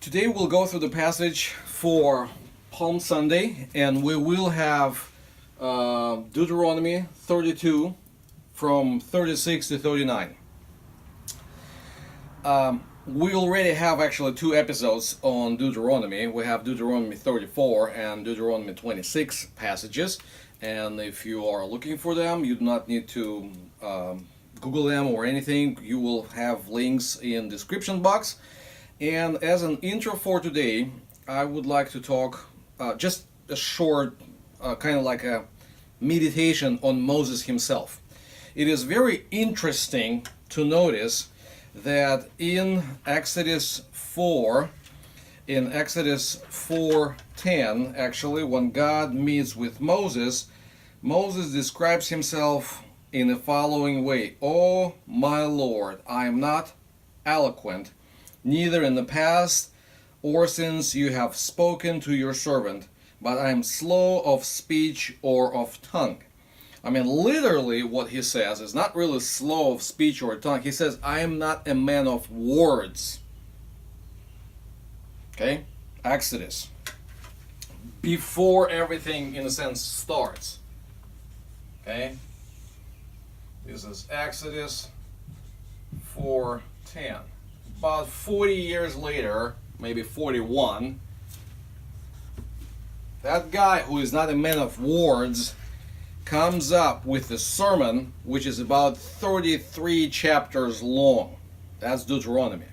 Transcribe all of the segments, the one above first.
Today we'll go through the passage for Palm Sunday, and we will have Deuteronomy 32 from 36 to 39. We already have actually two episodes on Deuteronomy. We have Deuteronomy 34 and Deuteronomy 26 passages, and if you are looking for them, you do not need to Google them or anything. You will have links in the description box. And as an intro for today, I would like to talk just a short, kind of like a meditation on Moses himself. It is very interesting to notice that in Exodus 4:10, actually, when God meets with Moses, Moses describes himself in the following way: "Oh, my Lord, I am not eloquent, neither in the past or since you have spoken to your servant, but I am slow of speech or of tongue." I mean, literally what he says is not really slow of speech or tongue. He says, I am not a man of words. Okay? Exodus. Before everything, in a sense, starts. Okay? This is Exodus 4:10. About 40 years later, maybe 41, that guy who is not a man of words comes up with a sermon which is about 33 chapters long. That's Deuteronomy.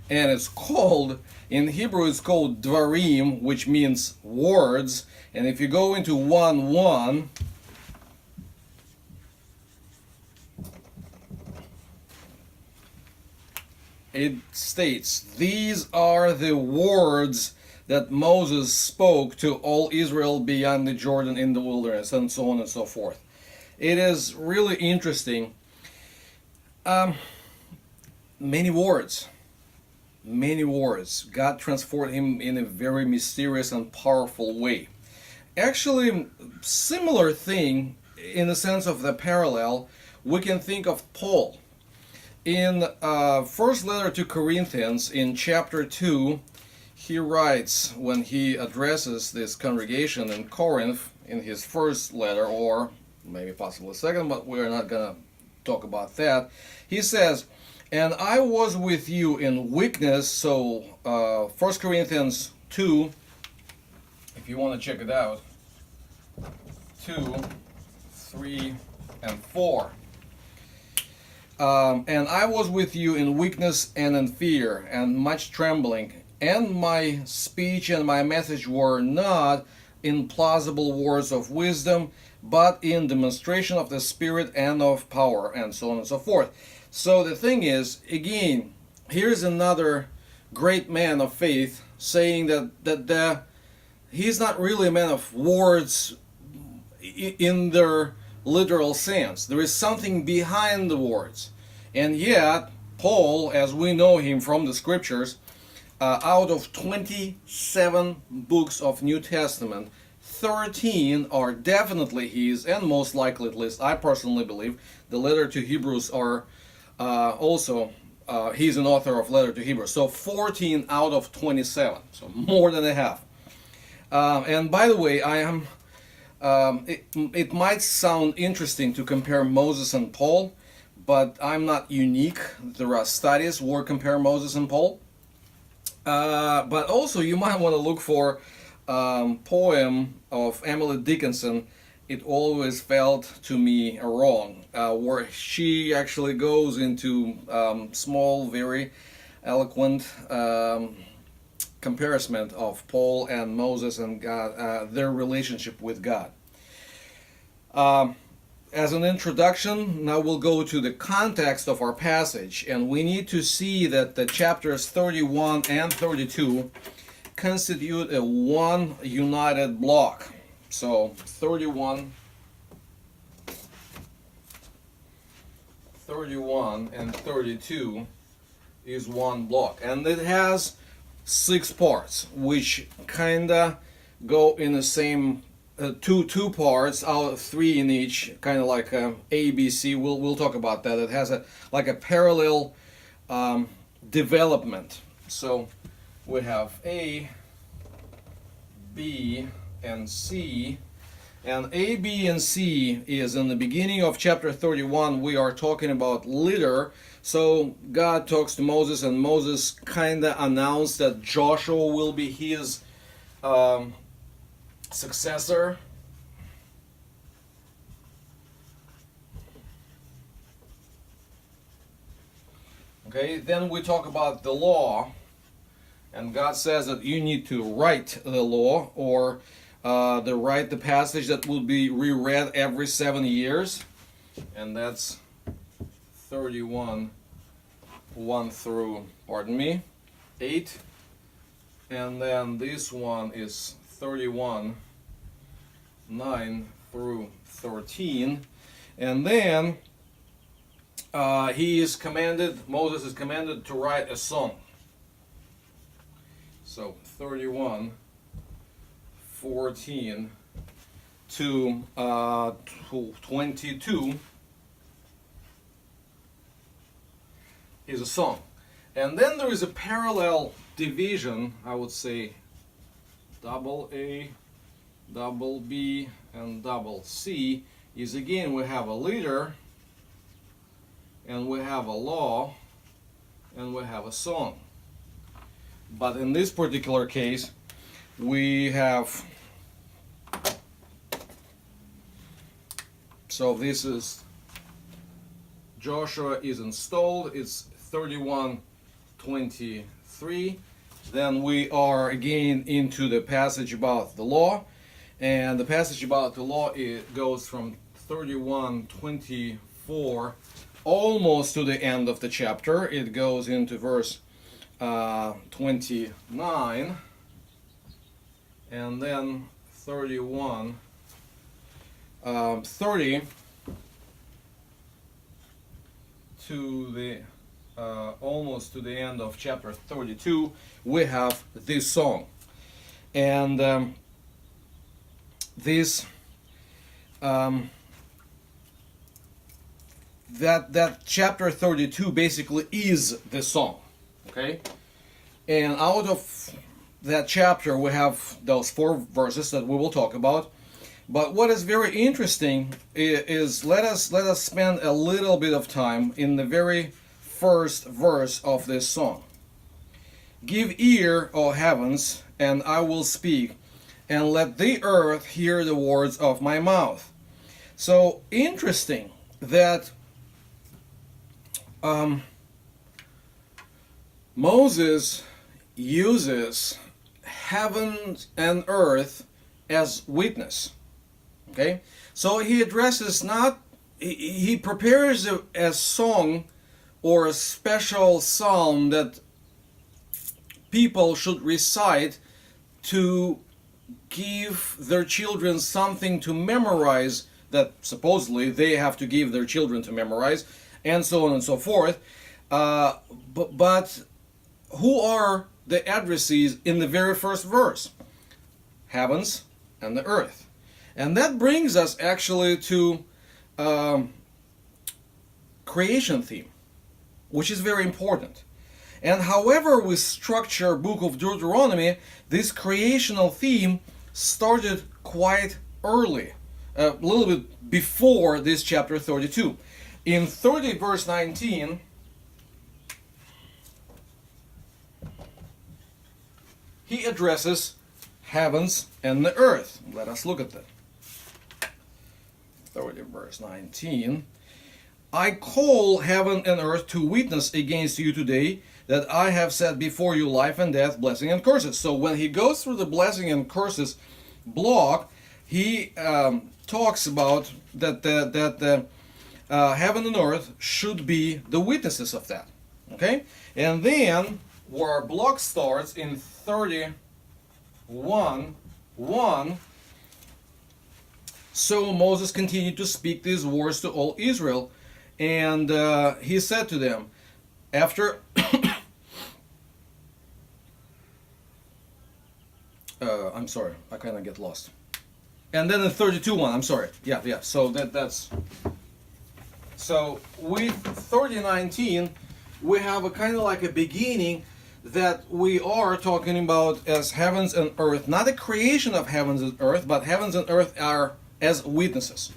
And it's called, in Hebrew it's called Dvarim, which means words. And if you go into 1:1, it states, "These are the words that Moses spoke to all Israel beyond the Jordan in the wilderness," and so on and so forth. It is really interesting. Many words. God transformed him in a very mysterious and powerful way. Actually, similar thing in the sense of the parallel, we can think of Paul. In first letter to Corinthians, in chapter 2, he writes, when he addresses this congregation in Corinth, in his first letter, or maybe possibly second, but we're not going to talk about that. He says, "And I was with you in weakness." So 1 Corinthians 2, if you want to check it out, 2, 3, and 4. "And I was with you in weakness and in fear and much trembling, and my speech and my message were not in plausible words of wisdom, but in demonstration of the Spirit and of power," and so on and so forth. So the thing is, again, here's another great man of faith saying that he's not really a man of words in their literal sense. There is something behind the words. And yet, Paul, as we know him from the scriptures, out of 27 books of New Testament, 13 are definitely his, and most likely, at least I personally believe, the letter to Hebrews are also, he's an author of letter to Hebrews. So 14 out of 27, so more than a half. And by the way, it might sound interesting to compare Moses and Paul, but I'm not unique. There are studies where compare Moses and Paul. But also you might want to look for poem of Emily Dickinson, "It Always Felt to Me Wrong," where she actually goes into small, very eloquent comparison of Paul and Moses and God, their relationship with God. As an introduction, now we'll go to the context of our passage, and we need to see that the chapters 31 and 32 constitute a one united block. So 31 and 32 is one block, and it has 6 parts, which kinda go in the same two parts out of 3 in each, kind of like A, B, C. We'll talk about that. It has a parallel development. So we have A, B, and C. And A, B, and C is in the beginning of chapter 31. We are talking about leader. So God talks to Moses, and Moses kind of announced that Joshua will be his successor. Okay, then we talk about the law, and God says that you need to write the law, or write the passage that will be reread every 7 years, and that's 31 1 through 8, and then this one is 31 9 through 13, and then Moses is commanded to write a song. So 31 14 to 22 is a song. And then there is a parallel division, I would say double A, double B, and double C is, again, we have a leader, and we have a law, and we have a song. But in this particular case, we have, so this is, Joshua is installed, it's 31:23. Then we are again into the passage about the law, and the passage about the law, it goes from 31:24 almost to the end of the chapter. It goes into verse 29, and then 30 to the almost to the end of chapter 32. We have this song, and this that chapter 32 basically is the song. Okay, and out of that chapter we have those 4 verses that we will talk about. But what is very interesting is let us spend a little bit of time in the very first verse of this song. Give ear, O heavens, and I will speak, and let the earth hear the words of my mouth. So interesting that Moses uses heaven and earth as witness. Okay, so he addresses he prepares a song or a special psalm that people should recite to give their children something to memorize, that supposedly they have to give their children to memorize, and so on and so forth. But who are the addressees in the very first verse? Heavens and the earth. And that brings us actually to creation theme, which is very important. And however we structure book of Deuteronomy, this creational theme started quite early, a little bit before this chapter 32. In 30 verse 19, he addresses heavens and the earth. Let us look at that. 30 verse 19. I call heaven and earth to witness against you today that I have set before you life and death, blessing and curses. So when he goes through the blessing and curses block, he talks about that heaven and earth should be the witnesses of that. Okay? And then where our block starts in 31:1, so Moses continued to speak these words to all Israel, and he said to them, after I'm sorry, I kind of get lost. And then in 32:1, I'm sorry, yeah. So that's so with 30:19, we have a kind of like a beginning that we are talking about as heavens and earth, not the creation of heavens and earth, but heavens and earth are as witnesses.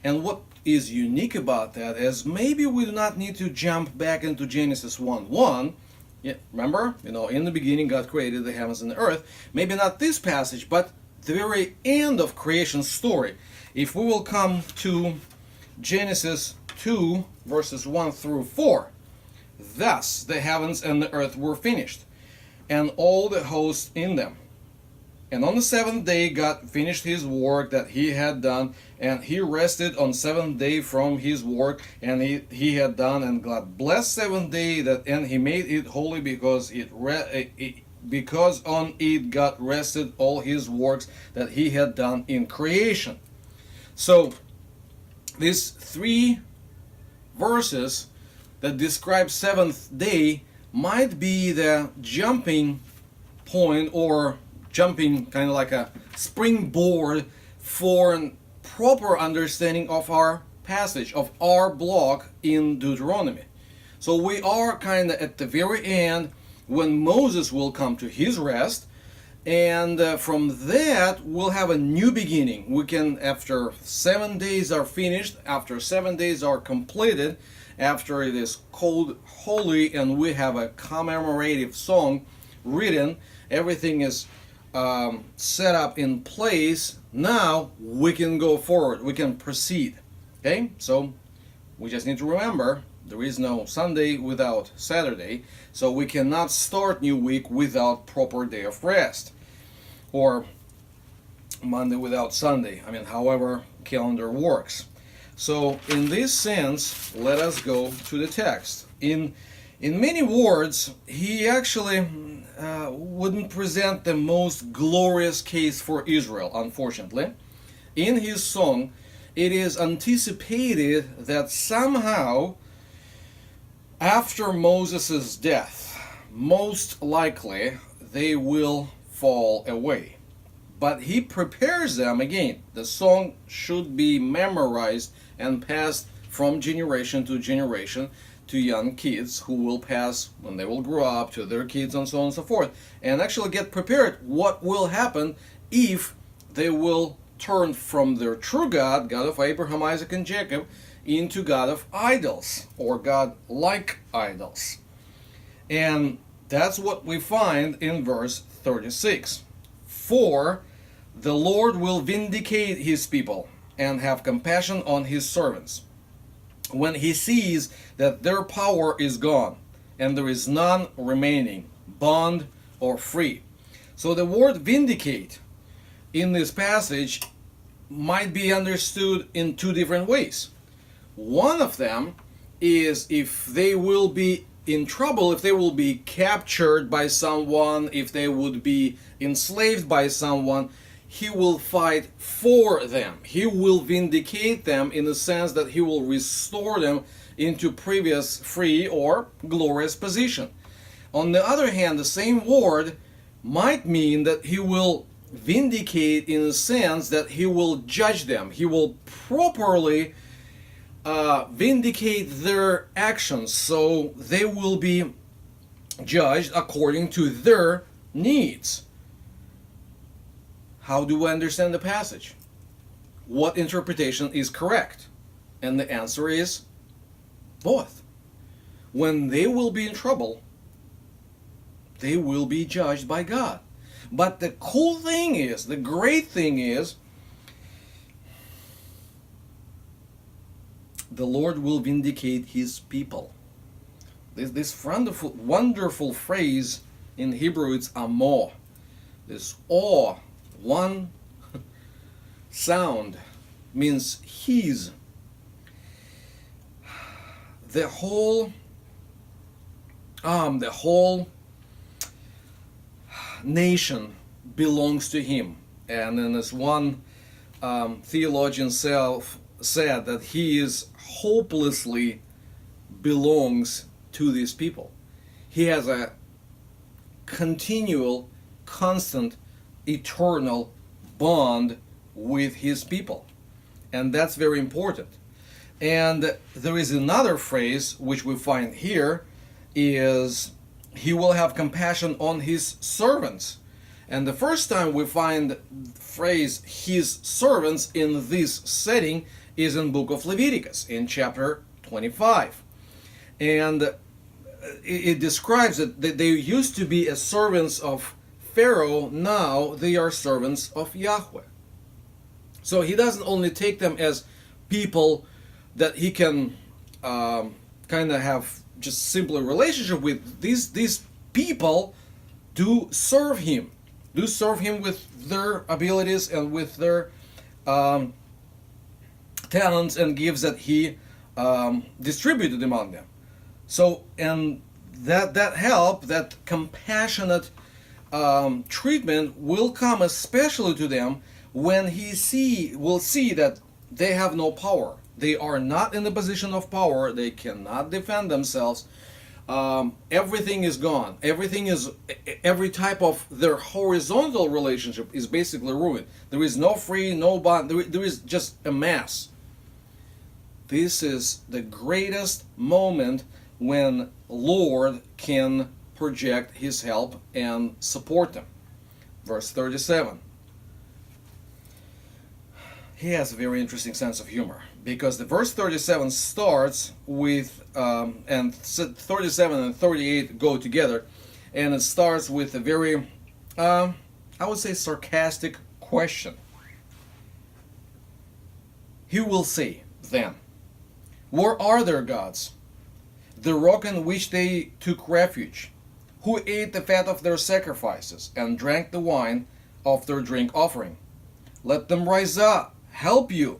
And what is unique about that is maybe we do not need to jump back into Genesis 1:1. Yeah, remember, in the beginning God created the heavens and the earth. Maybe not this passage, but the very end of creation story. If we will come to Genesis 2, verses 1 through 4. Thus the heavens and the earth were finished, and all the hosts in them. And on the seventh day God finished his work that he had done, and he rested on seventh day from his work and he had done. And God blessed seventh day, and he made it holy, because because on it God rested all his works that he had done in creation. So these three verses that describe seventh day might be the jumping point, or jumping kind of like a springboard for a proper understanding of our passage, of our block in Deuteronomy. So we are kind of at the very end when Moses will come to his rest, and from that we'll have a new beginning. We can, after 7 days are finished, after 7 days are completed, after it is called holy and we have a commemorative song written, everything is set up in place, now we can go forward, we can proceed. Okay, so we just need to remember there is no Sunday without Saturday, so we cannot start new week without proper day of rest, or Monday without Sunday. However calendar works. So in this sense, let us go to the text. In many words, he actually wouldn't present the most glorious case for Israel, unfortunately. In his song, it is anticipated that somehow, after Moses' death, most likely they will fall away. But he prepares them again. The song should be memorized and passed from generation to generation to young kids who will pass when they will grow up to their kids, and so on and so forth, and actually get prepared what will happen if they will turn from their true God, God of Abraham, Isaac, and Jacob, into God of idols, or God-like idols. And that's what we find in verse 36. For the Lord will vindicate his people and have compassion on his servants, when he sees that their power is gone and there is none remaining, bond or free. So the word vindicate in this passage might be understood in two different ways. One of them is if they will be in trouble, if they will be captured by someone, if they would be enslaved by someone, he will fight for them. He will vindicate them in the sense that he will restore them into previous free or glorious position. On the other hand, the same word might mean that he will vindicate in the sense that he will judge them. He will properly vindicate their actions, so they will be judged according to their needs. How do we understand the passage? What interpretation is correct? And the answer is both. When they will be in trouble, they will be judged by God. But the cool thing is, the great thing is, the Lord will vindicate his people. This wonderful phrase in Hebrew, it's amo. This awe, one sound, means his. The whole nation belongs to him. And then as one theologian said that he is hopelessly belongs to these people. He has a continual, constant, eternal bond with his people. And that's very important. And there is another phrase which we find here, is he will have compassion on his servants. And the first time we find the phrase his servants in this setting is in book of Leviticus in chapter 25. And it describes that they used to be as servants of Pharaoh, now they are servants of Yahweh. So he doesn't only take them as people that he can kind of have just simply relationship with. These people do serve him with their abilities and with their talents and gifts that he distributed among them. So, and that help, that compassionate treatment will come especially to them when will see that they have no power. They are not in the position of power. They cannot defend themselves. Everything is gone. Every type of their horizontal relationship is basically ruined. There is no free, no bond. There is just a mess. This is the greatest moment when Lord can project his help and support them. Verse 37. He has a very interesting sense of humor, because the verse 37 starts with, and 37 and 38 go together, and it starts with a very, I would say, sarcastic question. He will say then, where are their gods, the rock in which they took refuge, who ate the fat of their sacrifices and drank the wine of their drink offering? Let them rise up, help you.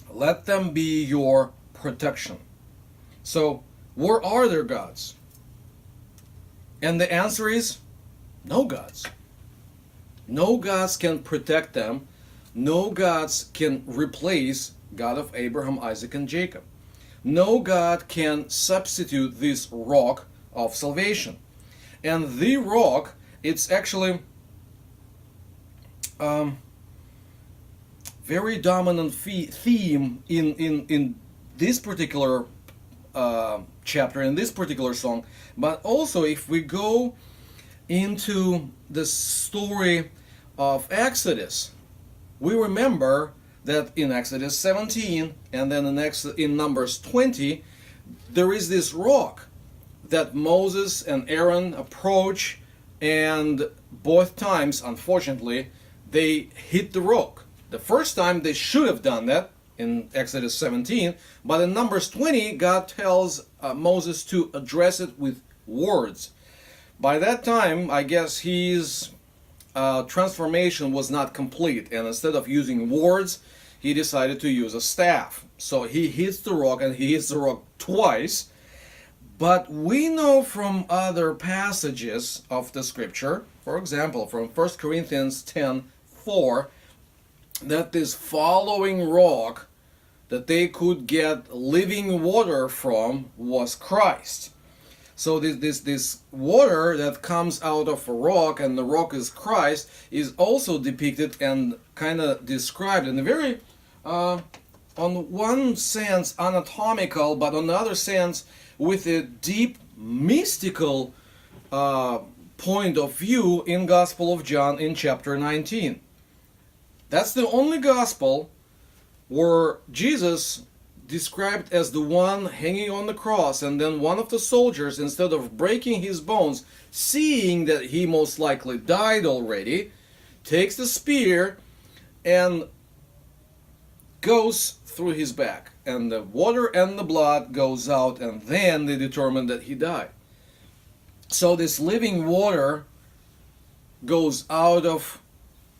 Let them be your protection. So, where are their gods? And the answer is, no gods. No gods can protect them. No gods can replace God of Abraham, Isaac, and Jacob. No God can substitute this rock of salvation. And the rock, it's actually very dominant theme in this particular chapter, in this particular song. But also, if we go into the story of Exodus, we remember that in Exodus 17 and then in Numbers 20, there is this rock that Moses and Aaron approach, and both times, unfortunately, they hit the rock. The first time they should have done that in Exodus 17, but in Numbers 20, God tells Moses to address it with words. By that time, I guess his transformation was not complete, and instead of using words, he decided to use a staff. So he hits the rock, and he hits the rock twice. But we know from other passages of the scripture, for example, from 1 Corinthians 10:4, that this following rock that they could get living water from was Christ. So this water that comes out of a rock, and the rock is Christ, is also depicted and kind of described in a very, on one sense, anatomical, but on the other sense, with a deep mystical point of view in Gospel of John in chapter 19. That's the only gospel where Jesus described as the one hanging on the cross, and then one of the soldiers, instead of breaking his bones, seeing that he most likely died already, takes the spear and goes through his back, and the water and the blood goes out, and then they determine that he died. So this living water goes out of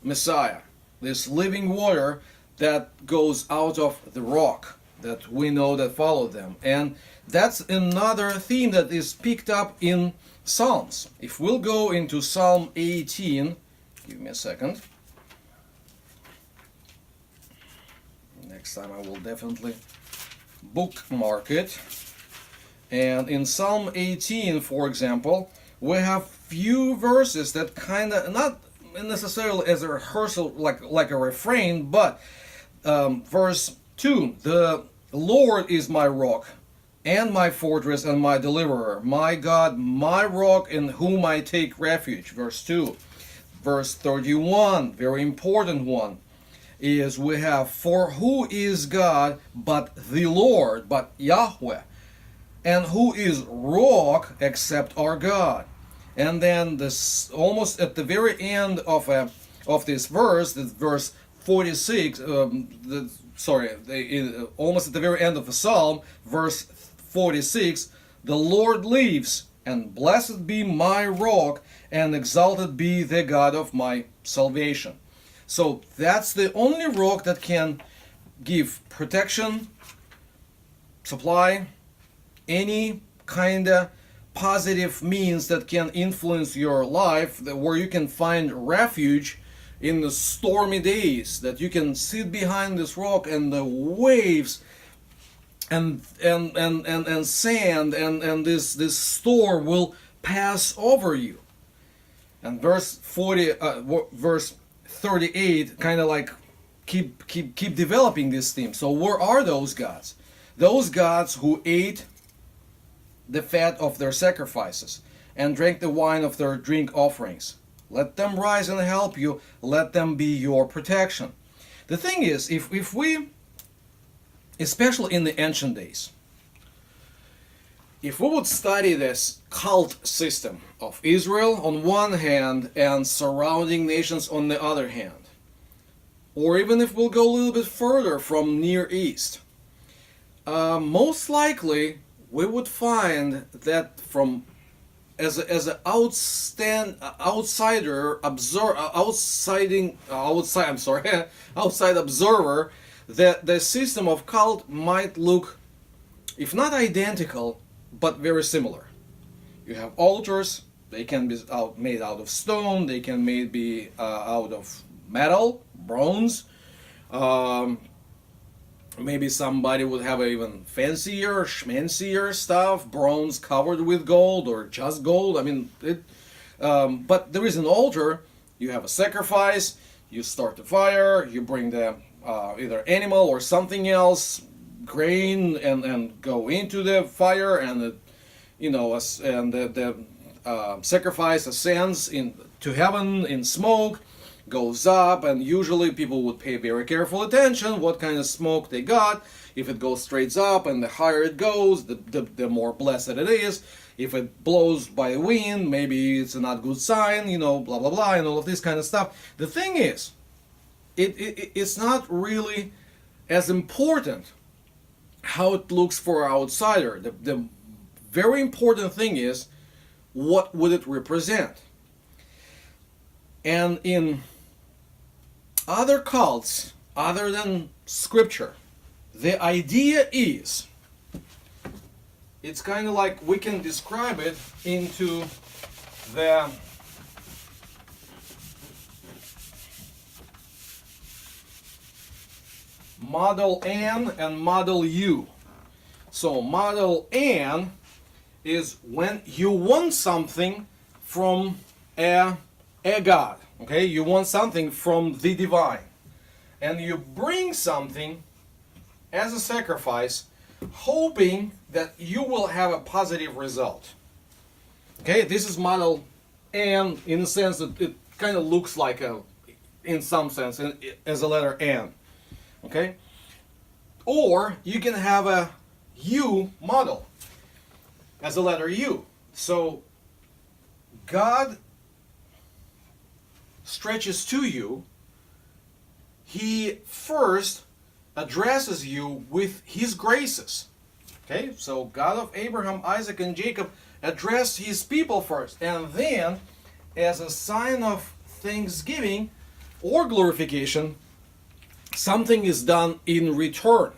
Messiah, this living water that goes out of the rock that we know that followed them. And that's another theme that is picked up in Psalms. If we'll go into Psalm 18, give me a second. Next time I will definitely bookmark it. And in Psalm 18, for example, we have few verses that kind of, not necessarily as a rehearsal, like a refrain, but verse 2, the Lord is my rock and my fortress and my deliverer, my God, my rock in whom I take refuge. Verse 2. Verse 31, very important one, is we have, for who is God but the Lord, but Yahweh? And who is rock except our God? And then this, almost at the very end of this verse, verse 46, almost at the very end of the psalm, verse 46, the Lord lives, and blessed be my rock, and exalted be the God of my salvation. So that's the only rock that can give protection, supply, any kind of positive means that can influence your life, where you can find refuge in the stormy days, that you can sit behind this rock and the waves and sand and this storm will pass over you. And verse 38 kind of like keep developing this theme. So where are those gods? Those gods who ate the fat of their sacrifices and drank the wine of their drink offerings. Let them rise and help you. Let them be your protection. The thing is, if we, especially in the ancient days, if we would study this cult system of Israel on one hand and surrounding nations on the other hand, or even if we'll go a little bit further from Near East, most likely we would find that from as an outside observer, that the system of cult might look, if not identical, but very similar. You have altars. They can be made out of stone. They can be out of metal, bronze. Maybe somebody would have even fancier, schmancier stuff, bronze covered with gold or just gold. I mean, but there is an altar. You have a sacrifice. You start the fire. You bring the either animal or something else, grain, and go into the fire, and the sacrifice ascends to heaven in smoke, goes up, and usually people would pay very careful attention what kind of smoke they got. If it goes straight up and the higher it goes, the more blessed it is. If it blows by the wind, maybe it's a not good sign, blah blah blah, and all of this kind of stuff. The thing is, it's not really as important how it looks for an outsider. The very important thing is, what would it represent? And in other cults, other than scripture, the idea is, it's kind of like we can describe it into the Model N and Model U. So Model N is when you want something from a God, okay? You want something from the divine, and you bring something as a sacrifice, hoping that you will have a positive result. Okay, this is Model N, in the sense that it kind of looks like in some sense, as a letter N. Okay, or you can have a U model as a letter U. So God stretches to you. He first addresses you with his graces. Okay, so God of Abraham, Isaac, and Jacob addressed his people first, and then, as a sign of thanksgiving or glorification, something is done in return.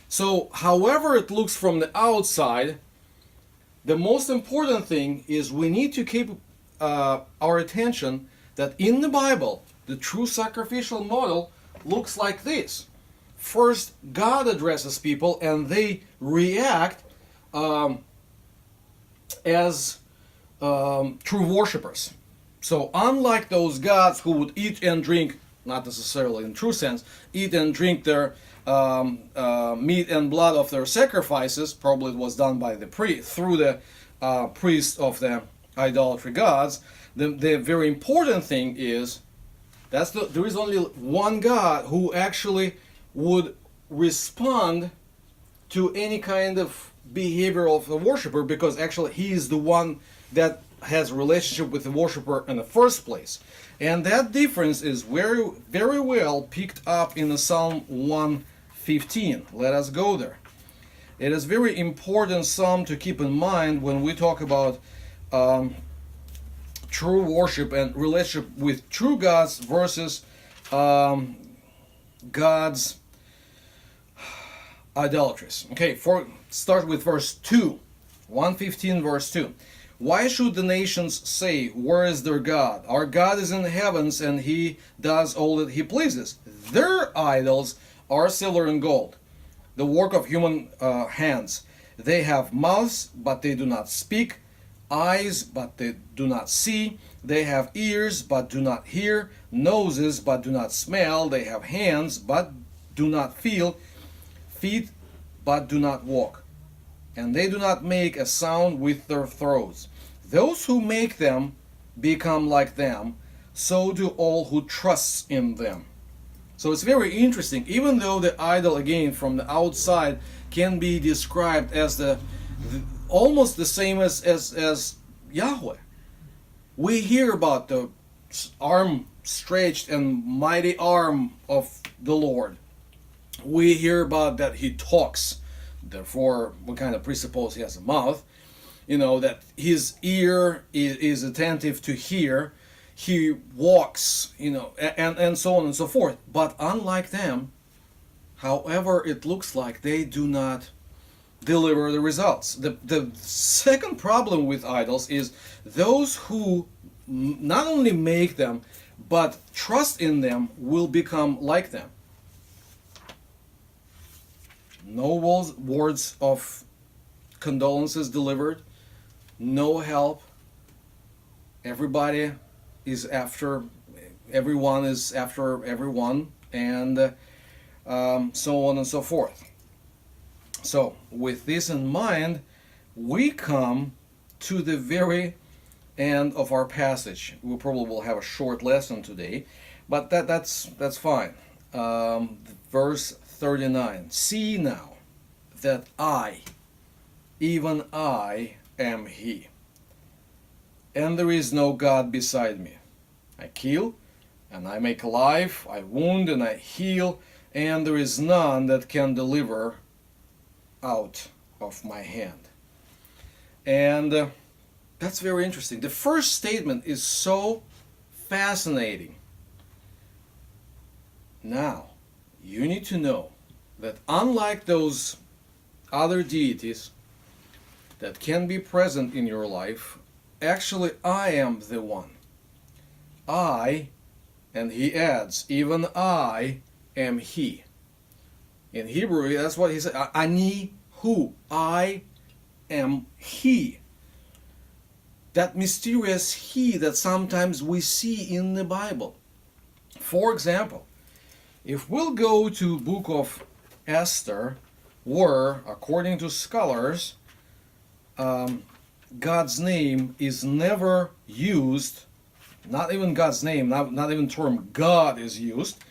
So however it looks from the outside, the most important thing is we need to keep our attention that in the Bible, the true sacrificial model looks like this. First, God addresses people, and they react as true worshippers. So unlike those gods who would eat and drink not necessarily in true sense, eat and drink their meat and blood of their sacrifices. Probably it was done by the through the priest of the idolatry gods. The very important thing is there is only one God who actually would respond to any kind of behavior of the worshiper, because actually he is the one that has a relationship with the worshiper in the first place. And that difference is very, very well picked up in the Psalm 115. Let us go there. It is very important psalm to keep in mind when we talk about true worship and relationship with true gods versus God's idolatries. Okay, start with verse 2. 115 verse 2. Why should the nations say, where is their God? Our God is in the heavens, and he does all that he pleases. Their idols are silver and gold, the work of human hands. They have mouths, but they do not speak, eyes, but they do not see. They have ears, but do not hear, noses, but do not smell. They have hands, but do not feel, feet, but do not walk. And they do not make a sound with their throats. Those who make them become like them, so do all who trust in them. So it's very interesting. Even though the idol, again, from the outside can be described as almost the same as Yahweh. We hear about the arm stretched and mighty arm of the Lord. We hear about that he talks. Therefore, we kind of presuppose he has a mouth. That his ear is attentive to hear. He walks, and so on and so forth. But unlike them, however it looks like, they do not deliver the results. The second problem with idols is those who not only make them, but trust in them will become like them. No words of condolences delivered, no help. Everyone is after everyone, and so on and so forth. So, with this in mind, we come to the very end of our passage. We probably will have a short lesson today, but that's fine. Verse 39. See now that I, even I, am He, and there is no God beside me. I kill, and I make alive, I wound, and I heal, and there is none that can deliver out of my hand. And that's very interesting. The first statement is so fascinating. Now, you need to know that unlike those other deities that can be present in your life, actually I am the one. I, and he adds, even I am He. In Hebrew, that's what he said. Ani hu. I am He. That mysterious He that sometimes we see in the Bible. For example, if we'll go to book of Esther, where, according to scholars, God's name is never used, not even God's name, not even the term God is used,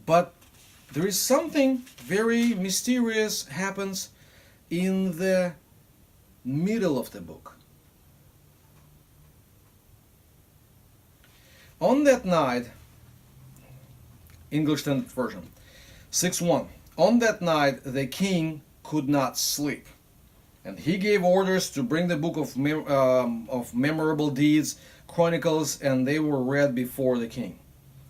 but there is something very mysterious happens in the middle of the book. On that night, English Standard Version, 6:1. On that night the king could not sleep, and he gave orders to bring the book of memorable deeds, chronicles, and they were read before the king.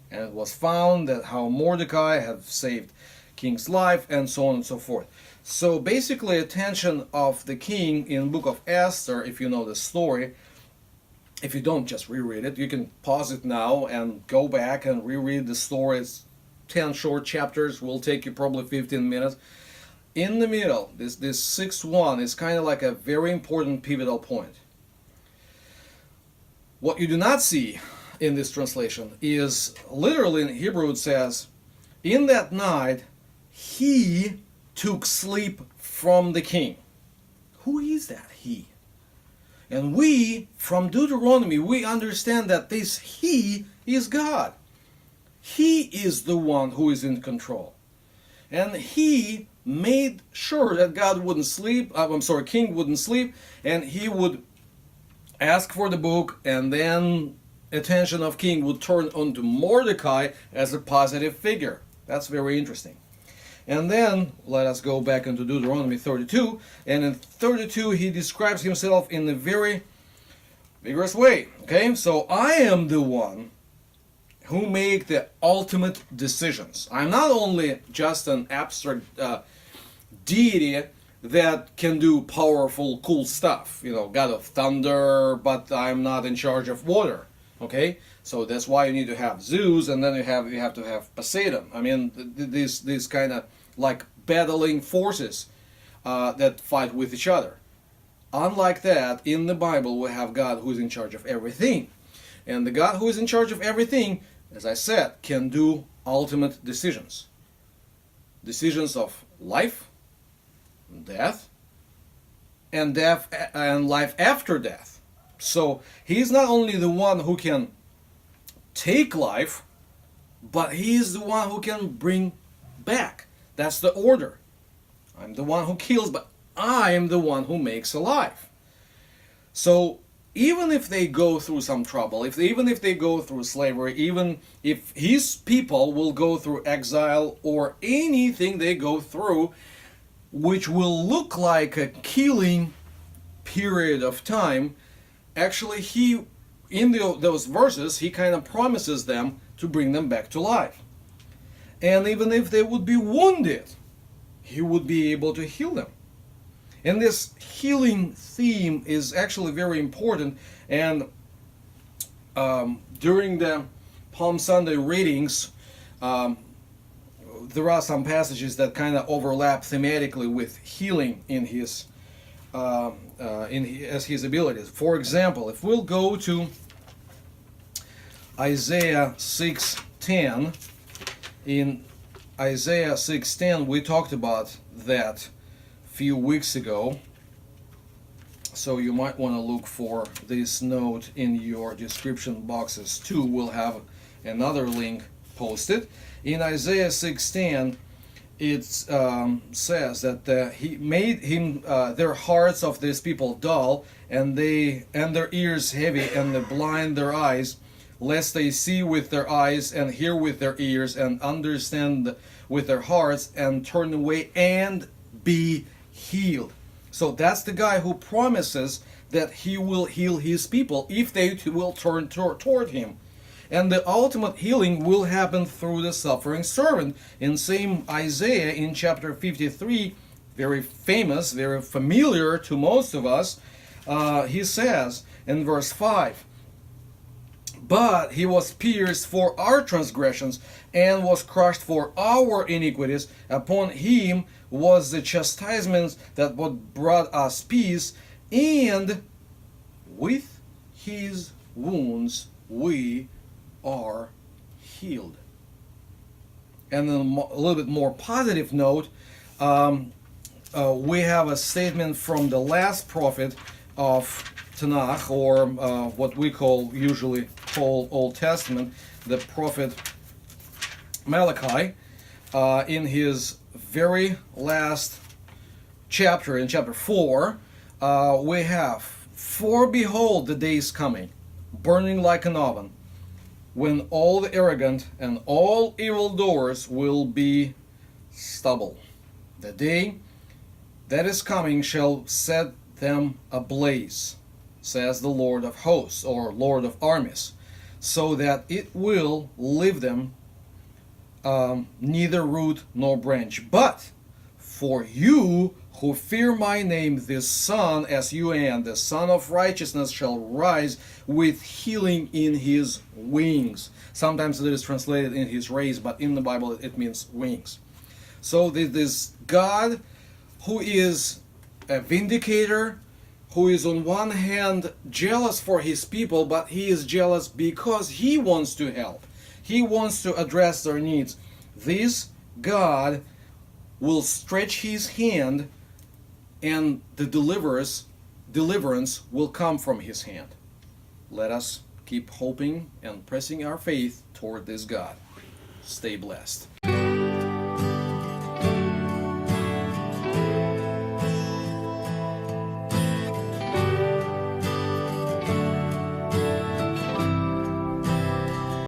And it was found that how Mordecai had saved king's life, and so on and so forth. So basically, attention of the king in book of Esther, if you know the story. If you don't, just reread it. You can pause it now and go back and reread the story. It's 10 short chapters, will take you probably 15 minutes. In the middle, this 6:1 is kind of like a very important pivotal point. What you do not see in this translation is literally in Hebrew it says, in that night he took sleep from the king. Who is that he? And we, from Deuteronomy, we understand that this he is God. He is the one who is in control. And he made sure that God wouldn't sleep, king wouldn't sleep, and he would ask for the book, and then attention of king would turn onto Mordecai as a positive figure. That's very interesting. And then let us go back into Deuteronomy 32, and in 32 he describes himself in a very vigorous way. Okay, so I am the one who make the ultimate decisions. I'm not only just an abstract deity that can do powerful, cool stuff, God of thunder, but I'm not in charge of water. Okay, so that's why you need to have Zeus, and then you have to have Poseidon. I mean, these kind of like battling forces that fight with each other. Unlike that, in the Bible we have God who is in charge of everything, and the God who is in charge of everything, as I said, can do ultimate decisions. Decisions of life, death, and life after death. So he's not only the one who can take life, but he is the one who can bring back. That's the order. I'm the one who kills, but I am the one who makes alive. So even if they go through some trouble, even if they go through slavery, even if his people will go through exile or anything they go through, which will look like a killing period of time, actually he, in those verses, he kind of promises them to bring them back to life. And even if they would be wounded, he would be able to heal them. And this healing theme is actually very important. And during the Palm Sunday readings, there are some passages that kind of overlap thematically with healing in his as his abilities. For example, if we'll go to Isaiah 6:10, in Isaiah 6:10 we talked about that a few weeks ago, so you might want to look for this note in your description boxes too. We'll have another link posted. In Isaiah 6:10 it says that he made their hearts of these people dull, and their ears heavy, and they blind their eyes, lest they see with their eyes and hear with their ears and understand with their hearts and turn away and be healed. So that's the guy who promises that he will heal his people if they will turn toward him. And the ultimate healing will happen through the suffering servant. In same Isaiah, in chapter 53, very famous, very familiar to most of us, he says in verse 5, "But he was pierced for our transgressions and was crushed for our iniquities. Upon him was the chastisement that brought us peace, and with his wounds we are healed." And then a little bit more positive note, we have a statement from the last prophet of Tanakh, or what we usually call Old Testament, the prophet Malachi, in his very last chapter, in chapter 4, we have, "For behold, the day is coming, burning like an oven, when all the arrogant and all evildoers will be stubble. The day that is coming shall set them ablaze, says the Lord of hosts," or Lord of armies, "so that it will leave them neither root nor branch. But for you who fear my name, the Son, S-U-N, the Son of Righteousness shall rise with healing in his wings." Sometimes it is translated in his rays, but in the Bible it means wings. So this God who is a vindicator, who is on one hand jealous for his people, but he is jealous because he wants to help. He wants to address their needs. This God will stretch his hand, and the deliverance will come from his hand. Let us keep hoping and pressing our faith toward this God. Stay blessed.